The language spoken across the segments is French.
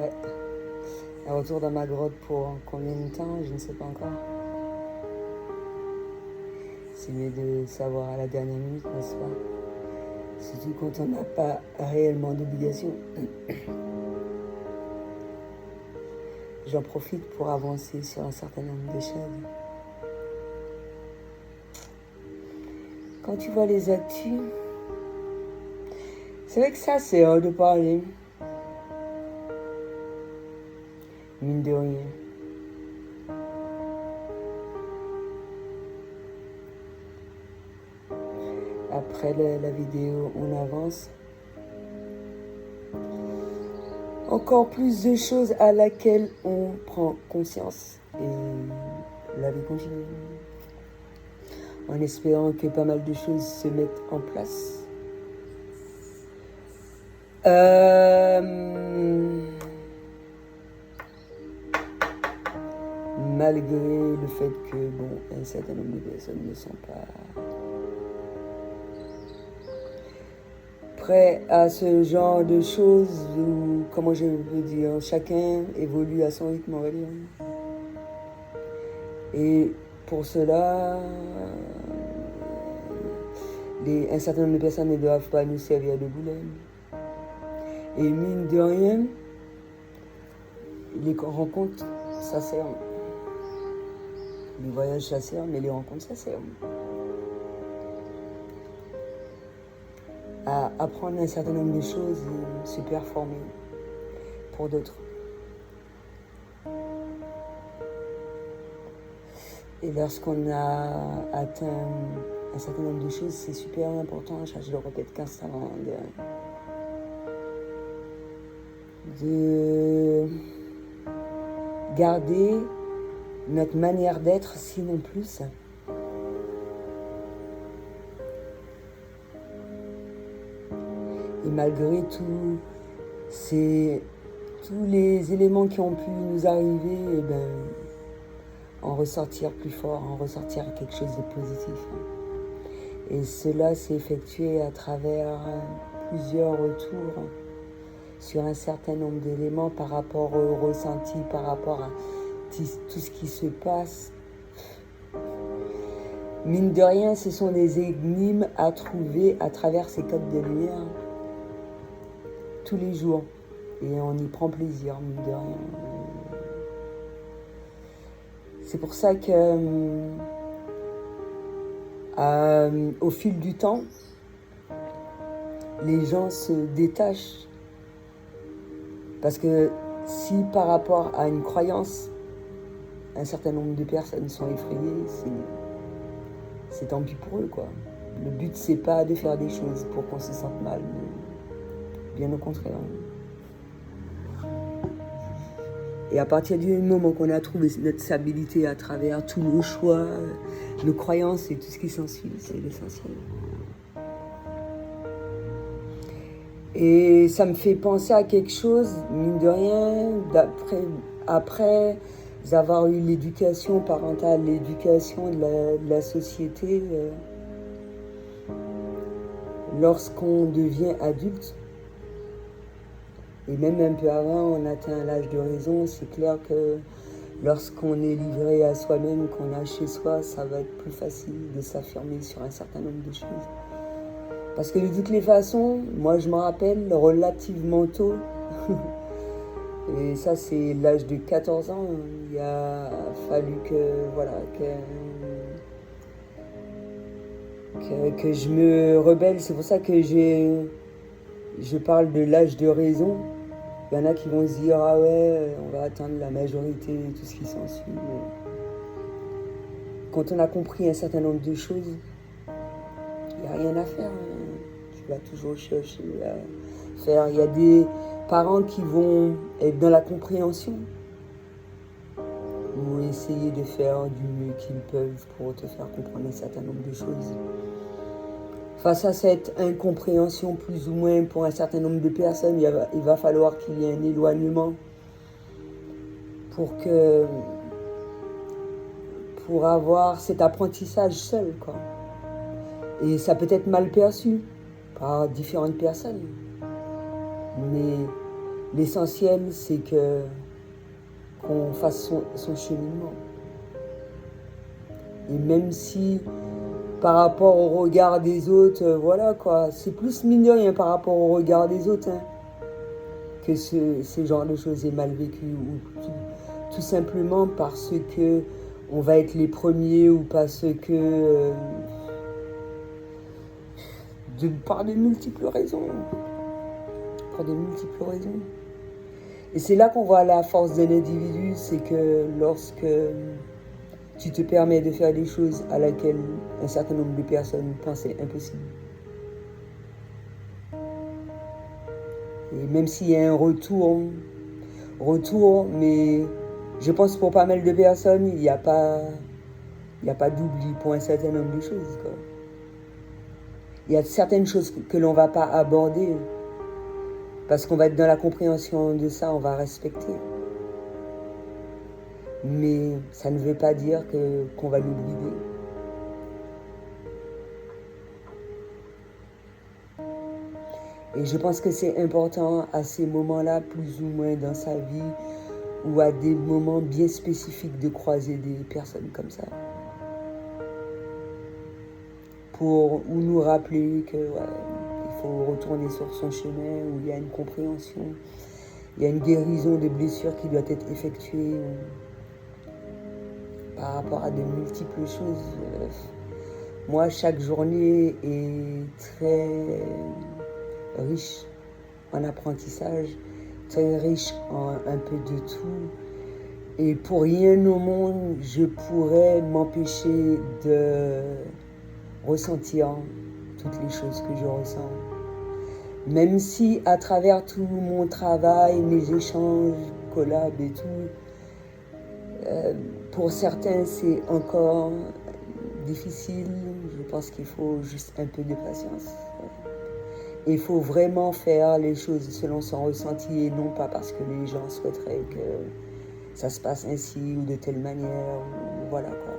Ouais. Un retour dans ma grotte pour combien de temps, je ne sais pas encore. C'est mieux de savoir à la dernière minute, n'est-ce pas? Surtout quand on n'a pas réellement d'obligation. J'en profite pour avancer sur un certain nombre de choses. Quand tu vois les actus, c'est vrai que ça, c'est hors de parler. Mine de rien. Après la vidéo, on avance. Encore plus de choses à laquelle on prend conscience. Et la vie continue. En espérant que pas mal de choses se mettent en place. Malgré le fait que, bon, un certain nombre de personnes ne sont pas prêts à ce genre de choses, ou comment je veux dire, chacun évolue à son rythme, on va dire. Et pour cela, un certain nombre de personnes ne doivent pas nous servir de boulet. Et mine de rien, les rencontres, ça sert. Les voyages, ça sert, mais les rencontres, ça sert. À apprendre un certain nombre de choses et se performer pour d'autres. Et lorsqu'on a atteint un certain nombre de choses, c'est super important, je le répète 15 ans, de garder notre manière d'être, sinon plus. Et malgré tous les éléments qui ont pu nous arriver, eh ben, en ressortir plus fort, en ressortir quelque chose de positif. Et cela s'est effectué à travers plusieurs retours sur un certain nombre d'éléments par rapport au ressenti, par rapport à tout ce qui se passe. Mine de rien, ce sont des énigmes à trouver à travers ces codes de lumière tous les jours. Et on y prend plaisir, mine de rien. C'est pour ça que au fil du temps, les gens se détachent. Parce que si par rapport à une croyance, un certain nombre de personnes sont effrayées, c'est tant pis pour eux, quoi. Le but, c'est pas de faire des choses pour qu'on se sente mal, mais bien au contraire. Et à partir du moment qu'on a trouvé notre stabilité à travers tous nos choix, nos croyances et tout ce qui s'ensuit, c'est l'essentiel. Et ça me fait penser à quelque chose, mine de rien, après avoir eu l'éducation parentale, l'éducation de la société, lorsqu'on devient adulte, et même un peu avant, on atteint l'âge de raison, c'est clair que lorsqu'on est livré à soi-même, qu'on a chez soi, ça va être plus facile de s'affirmer sur un certain nombre de choses. Parce que de toutes les façons, moi je me rappelle relativement tôt, et ça c'est l'âge de 14 ans, il a fallu que je me rebelle. C'est pour ça que je parle de l'âge de raison. Il y en a qui vont se dire, ah ouais, on va atteindre la majorité et tout ce qui s'ensuit. Quand on a compris un certain nombre de choses, il n'y a rien à faire. Tu vas toujours chercher à faire. Il y a des parents qui vont être dans la compréhension, vont essayer de faire du mieux qu'ils peuvent pour te faire comprendre un certain nombre de choses. Face à cette incompréhension plus ou moins pour un certain nombre de personnes, il va falloir qu'il y ait un éloignement pour avoir cet apprentissage seul, quoi. Et ça peut être mal perçu par différentes personnes. Mais l'essentiel, c'est qu'on fasse son cheminement. Et même si par rapport au regard des autres, voilà quoi, c'est plus mine de rien par rapport au regard des autres hein, que ce genre de choses est mal vécu, ou tout simplement parce que on va être les premiers, ou parce que par de multiples raisons. Pour de multiples raisons. Et c'est là qu'on voit la force d'un individu, c'est que lorsque tu te permets de faire des choses à laquelle un certain nombre de personnes pensaient impossibles. Et même s'il y a un retour, mais je pense pour pas mal de personnes, il n'y a pas d'oubli pour un certain nombre de choses, quoi. Il y a certaines choses que l'on ne va pas aborder parce qu'on va être dans la compréhension de ça, on va respecter. Mais ça ne veut pas dire qu'on va l'oublier. Et je pense que c'est important à ces moments-là, plus ou moins dans sa vie, ou à des moments bien spécifiques, de croiser des personnes comme ça. Pour nous rappeler que il faut retourner sur son chemin, où il y a une compréhension, il y a une guérison des blessures qui doit être effectuée par rapport à de multiples choses. Moi, chaque journée est très riche en apprentissage, très riche en un peu de tout. Et pour rien au monde, je pourrais m'empêcher de ressentir toutes les choses que je ressens. Même si à travers tout mon travail, mes échanges, collabs et tout, pour certains c'est encore difficile. Je pense qu'il faut juste un peu de patience. Il faut vraiment faire les choses selon son ressenti et non pas parce que les gens souhaiteraient que ça se passe ainsi ou de telle manière. Ou voilà quoi.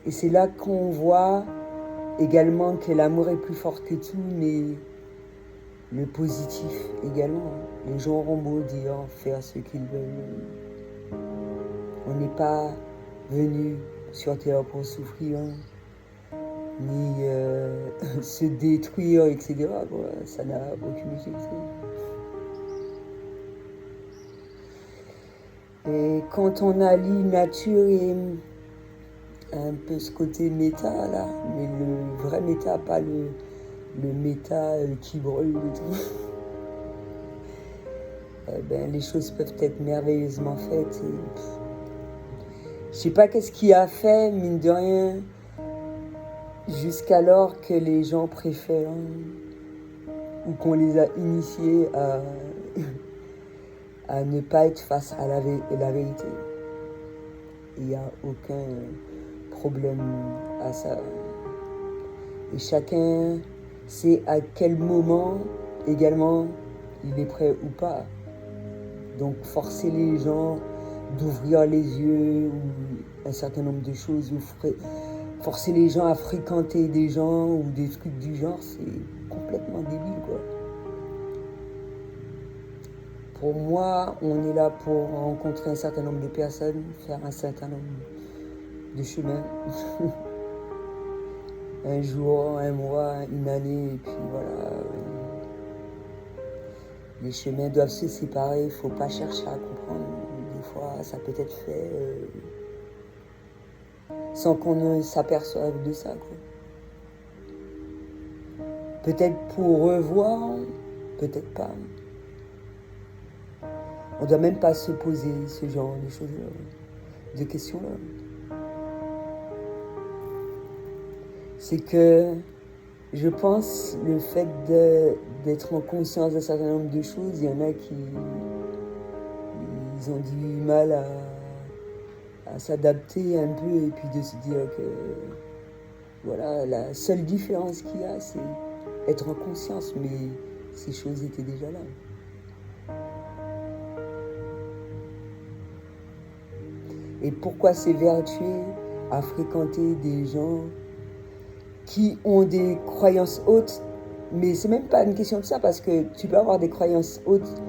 Et c'est là qu'on voit également que l'amour est plus fort que tout, mais le positif également. Les gens auront beau dire, faire ce qu'ils veulent. On n'est pas venu sur terre pour souffrir, ni se détruire, etc. Quoi. Ça n'a aucune utilité. Et quand on allie nature et un peu ce côté méta là, mais le vrai méta, pas le méta qui brûle et tout, les choses peuvent être merveilleusement faites. Et, je sais pas qu'est-ce qui a fait, mine de rien, jusqu'alors que les gens préfèrent ou qu'on les a initiés à ne pas être face à la vérité. Il n'y a aucun problème à ça. Et chacun sait à quel moment également il est prêt ou pas. Donc forcer les gens d'ouvrir les yeux ou un certain nombre de choses, ou forcer les gens à fréquenter des gens ou des trucs du genre, c'est complètement débile quoi. Pour moi, on est là pour rencontrer un certain nombre de personnes, faire un certain nombre de chemins. Un jour, un mois, une année, et puis voilà. Les chemins doivent se séparer, il ne faut pas chercher à comprendre. Des fois, ça peut être fait sans qu'on ne s'aperçoive de ça, quoi. Peut-être pour revoir, peut-être pas. On ne doit même pas se poser ce genre de choses-là, de questions-là. C'est que je pense le fait d'être en conscience d'un certain nombre de choses, il y en a qui ils ont du mal à s'adapter un peu et puis de se dire que voilà, la seule différence qu'il y a, c'est être en conscience, mais ces choses étaient déjà là. Et pourquoi s'évertuer à fréquenter des gens qui ont des croyances hautes Mais c'est même pas une question de ça, parce que tu peux avoir des croyances hautes,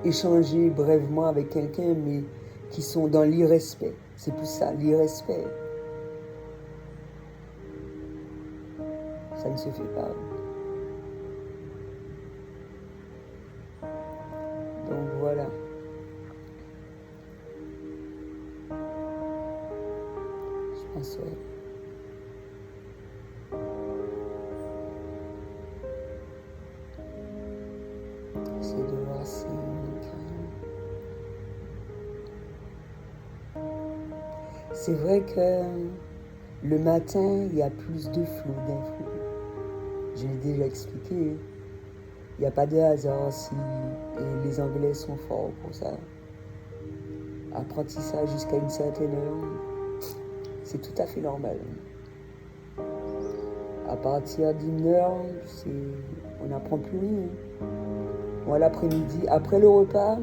échanger brièvement avec quelqu'un, mais qui sont dans l'irrespect. C'est plus ça, l'irrespect. Ça ne se fait pas. Donc voilà. Je pense, ouais. C'est de voir si... C'est vrai que le matin, il y a plus de flou, d'influx. Je l'ai déjà expliqué. Il n'y a pas de hasard si et les Anglais sont forts pour ça. Apprentissage jusqu'à une certaine heure, c'est tout à fait normal. À partir d'une heure, on n'apprend plus rien. Moi, l'après-midi, après le repas,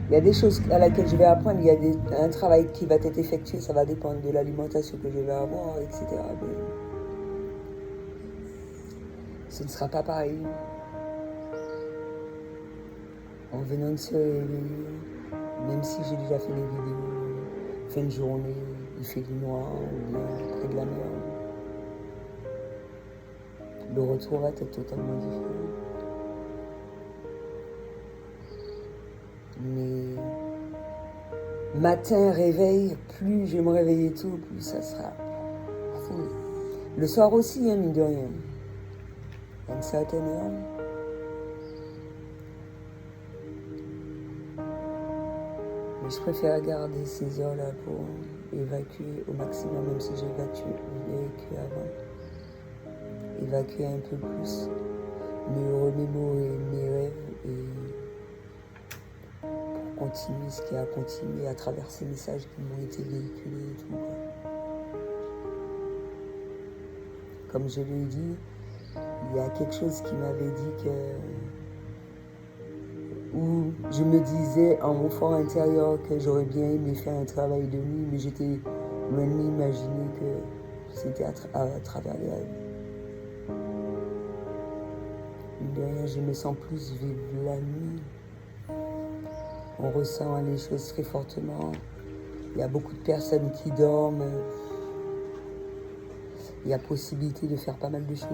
il y a des choses à laquelle je vais apprendre, il y a un travail qui va être effectué, ça va dépendre de l'alimentation que je vais avoir, etc. Mais ce ne sera pas pareil. En venant de se réveiller, même si j'ai déjà fait des vidéos, fin de journée, il fait du noir, ou bien près de la mer, le retour va être totalement différent. Mais matin, réveil, plus je vais me réveiller tôt, plus ça sera fou. Le soir aussi, hein, mine de rien. À une certaine heure. Mais je préfère garder ces heures-là pour évacuer au maximum, même si j'ai vécu avant. Évacuer un peu plus, me remémorer mes rêves et pour continuer ce qui a continué à travers ces messages qui m'ont été véhiculés et tout. Comme je l'ai dit, il y a quelque chose qui m'avait dit que... où je me disais en mon fort intérieur que j'aurais bien aimé faire un travail de nuit, mais j'étais loin de m'imaginer que c'était à travers les rêves. De rien, je me sens plus vivre la nuit. On ressent les choses très fortement. Il y a beaucoup de personnes qui dorment. Il y a possibilité de faire pas mal de choses.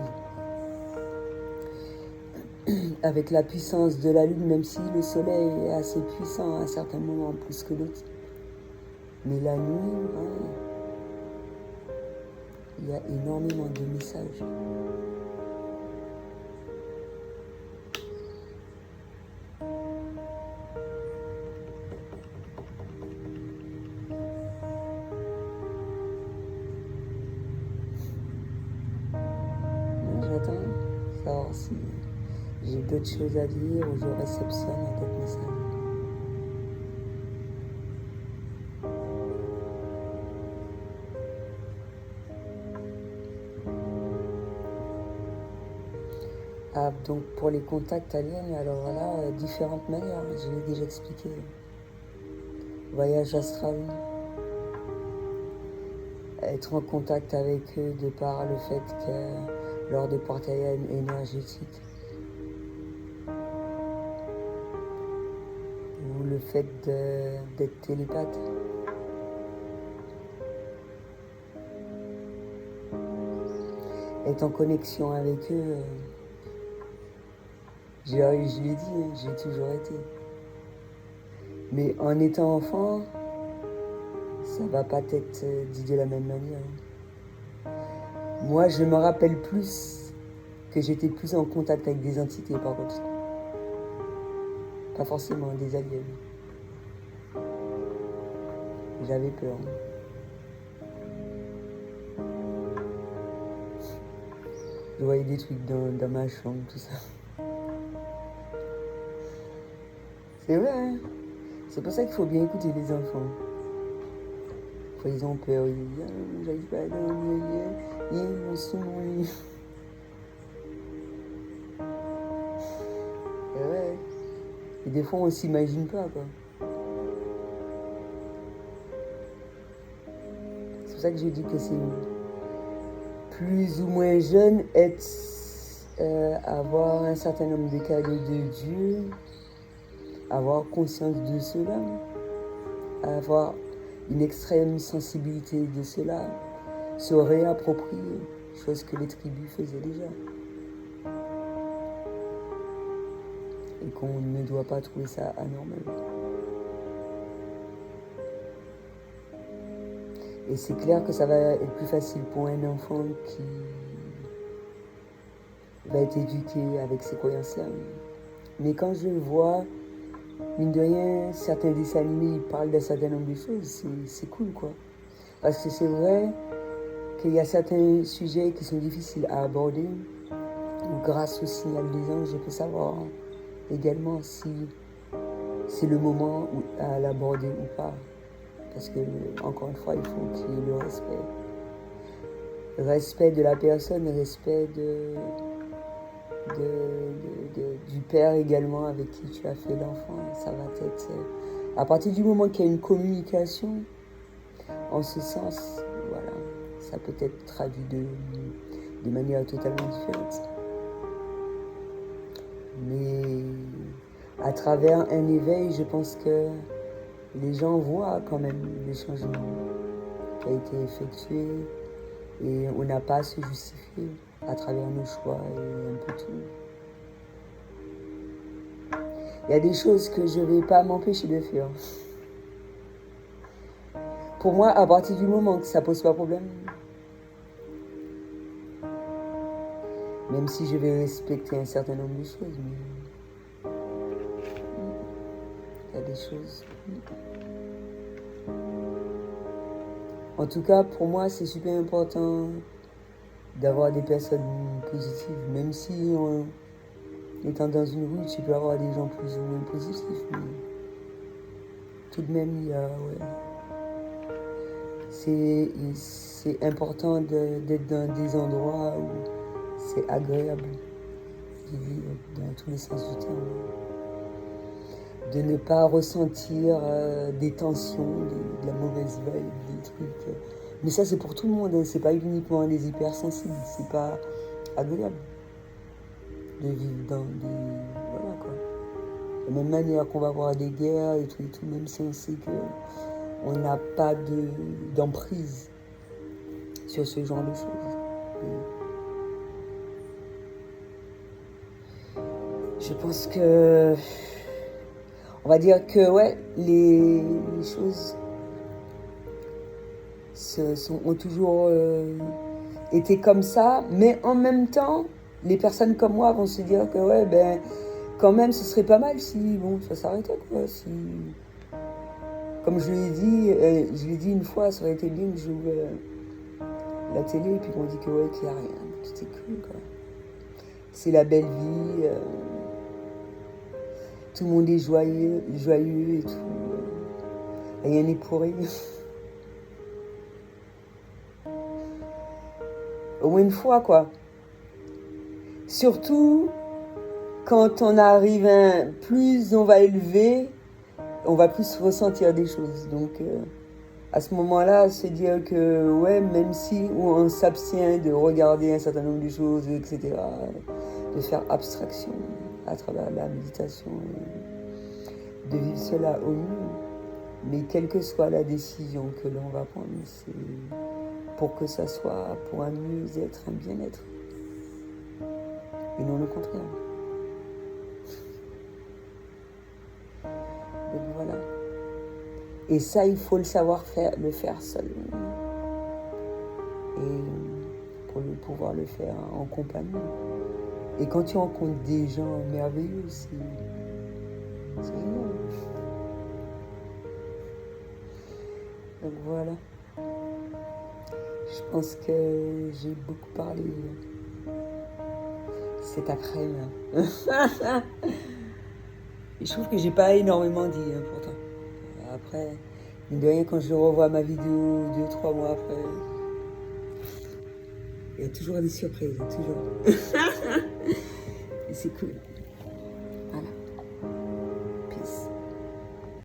Avec la puissance de la lune, même si le soleil est assez puissant à certains moments plus que d'autres. Mais la nuit, ouais, il y a énormément de messages. J'attends savoir si j'ai d'autres choses à dire ou je réceptionne d'autres messages. Ah, donc pour les contacts aliens, alors là, différentes manières, je l'ai déjà expliqué. Voyage astral, être en contact avec eux de par le fait que lors de portails énergétiques, ou le fait d'être télépathe. Être en connexion avec eux, je l'ai dit, hein, j'ai toujours été. Mais en étant enfant, ça va pas être dit de la même manière. Moi, je me rappelle plus que j'étais plus en contact avec des entités, par contre. Pas forcément des aliens. J'avais peur. Je voyais des trucs dans ma chambre, tout ça. C'est vrai, hein? C'est pour ça qu'il faut bien écouter les enfants. Quand ils ont peur, ils disent ah, j'arrive pas à dormir, ils sont oui. Et ouais. Et des fois, on s'imagine pas, quoi. C'est pour ça que je dis que c'est plus ou moins jeune, être avoir un certain nombre de cadeaux de Dieu, avoir conscience de cela, avoir une extrême sensibilité de cela, se réapproprier, chose que les tribus faisaient déjà. Et qu'on ne doit pas trouver ça anormal. Et c'est clair que ça va être plus facile pour un enfant qui va être éduqué avec ces croyances-là. Mais quand je vois, mine de rien, certains dessins animés, ils parlent d'un certain nombre de choses, c'est cool, quoi. Parce que c'est vrai qu'il y a certains sujets qui sont difficiles à aborder. Grâce au signal des anges, je peux savoir également si c'est le moment à l'aborder ou pas. Parce que, encore une fois, il faut qu'il y ait le respect. Le respect de la personne, le respect du père également avec qui tu as fait l'enfant. Ça va être... À partir du moment qu'il y a une communication, en ce sens, voilà, ça peut être traduit de manière totalement différente. Mais à travers un éveil, je pense que les gens voient quand même les changements qui ont été effectués et on n'a pas à se justifier à travers nos choix et un peu tout. Il y a des choses que je ne vais pas m'empêcher de faire. Pour moi, à partir du moment que ça ne pose pas problème, même si je vais respecter un certain nombre de choses, mais il y a des choses... En tout cas, pour moi, c'est super important d'avoir des personnes positives. Même si, étant dans une rue, tu peux avoir des gens plus ou moins positifs. Mais tout de même, il y a... Ouais. C'est important d'être dans des endroits où c'est agréable de vivre dans tous les sens du terme. De ne pas ressentir des tensions, de la mauvaise vibe, des trucs. Mais ça, c'est pour tout le monde, hein. C'est pas uniquement les hypersensibles, c'est pas agréable de vivre dans des... Voilà, quoi. De la même manière qu'on va voir des guerres et tout, même si on sait qu'on n'a pas d'emprise sur ce genre de choses. Et je pense que... On va dire que, ouais, les choses ont toujours été comme ça, mais en même temps, les personnes comme moi vont se dire que, ouais, ben, quand même, ce serait pas mal si, bon, ça s'arrêtait, quoi. Si... Comme je l'ai dit une fois, ça aurait été bien que j'ouvre la télé et puis qu'on dit que, ouais, qu'il n'y a rien, tout est cool, quoi. C'est la belle vie. Tout le monde est joyeux et tout. Rien n'est pourri. Au moins une fois, quoi. Surtout, quand on arrive plus on va élever, on va plus ressentir des choses. Donc, à ce moment-là, se dire que, ouais, même si on s'abstient de regarder un certain nombre de choses, etc., de faire abstraction à travers la méditation, de vivre cela au mieux. Mais quelle que soit la décision que l'on va prendre, c'est pour que ça soit pour un mieux-être, un bien-être. Et non le contraire. Donc voilà. Et ça, il faut le savoir le faire seul. Et pour pouvoir le faire en compagnie. Et quand tu rencontres des gens merveilleux, c'est génial. Donc voilà. Je pense que j'ai beaucoup parlé. C'est ta crème. Et je trouve que j'ai pas énormément dit, hein, pourtant. Après, mine de rien, quand je revois ma vidéo 2-3 mois après, il y a toujours des surprises, toujours. Et c'est cool.